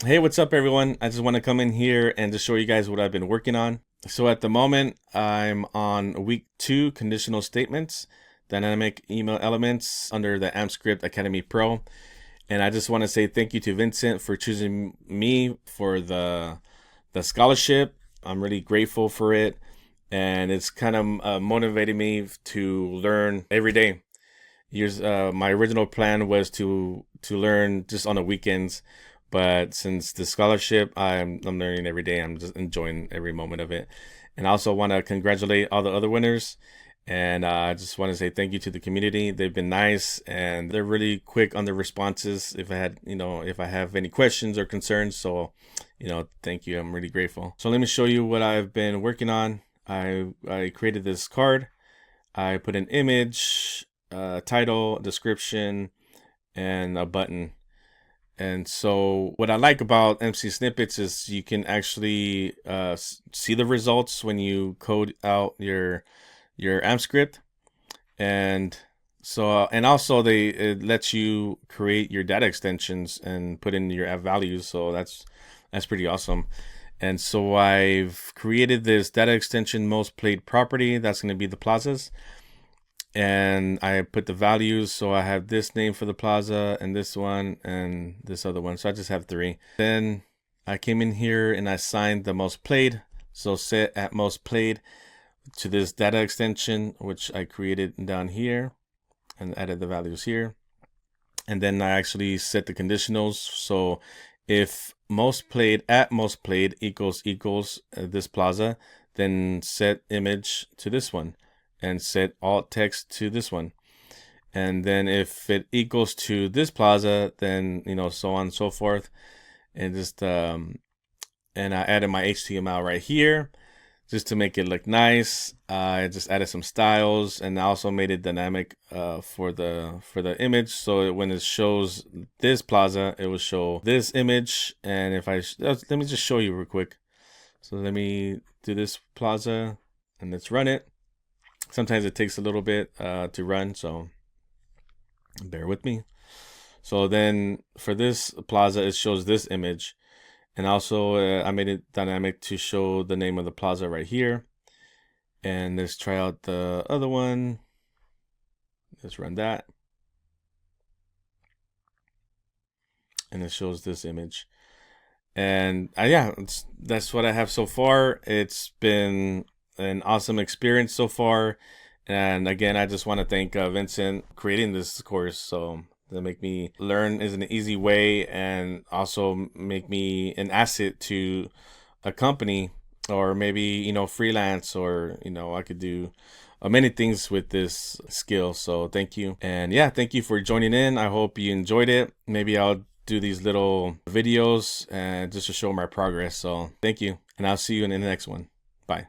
Hey, what's up, everyone? I just want to come in here and just show you guys what I've been working on. So at the moment, I'm on week 2, conditional statements, dynamic email elements under the AMPscript Academy Pro. And I just want to say thank you to Vincent for choosing me for the scholarship. I'm really grateful for it. And it's kind of motivated me to learn every day. My original plan was to learn just on the weekends, but since the scholarship, I'm learning every day. I'm just enjoying every moment of it, and I also want to congratulate all the other winners. And I just want to say thank you to the community. They've been nice and they're really quick on their responses. If I have any questions or concerns, so thank you. I'm really grateful. So let me show you what I've been working on. I created this card. I put an image, title, description, and a button. And so what I like about MC snippets is you can actually see the results when you code out your AMP script. And so and also it lets you create your data extensions and put in your app values. So that's pretty awesome. And so I've created this data extension most played property. That's going to be the plazas. And I put the values. So I have this name for the plaza and this one and this other one. So I just have 3. Then I came in here and I assigned the most played. So set at most played to this data extension, which I created down here and added the values here. And then I actually set the conditionals. So if most played at most played equals this plaza, then set image to this one and set alt text to this one. And then if it equals to this plaza, then so on and so forth. And just and I added my HTML right here just to make it look nice. I just added some styles and I also made it dynamic for the image, so when it shows this plaza, it will show this image. And if let me just show you real quick. So let me do this plaza and let's run it. Sometimes it takes a little bit to run, so bear with me. So then for this plaza, it shows this image. And also I made it dynamic to show the name of the plaza right here. And let's try out the other one. Let's run that. And it shows this image. And that's what I have so far. It's been an awesome experience so far. And again, I just want to thank Vincent creating this course. So that make me learn is an easy way and also make me an asset to a company, or maybe freelance, or I could do many things with this skill. So thank you. And yeah, thank you for joining in. I hope you enjoyed it. Maybe I'll do these little videos and just to show my progress. So thank you, and I'll see you in the next one. Bye.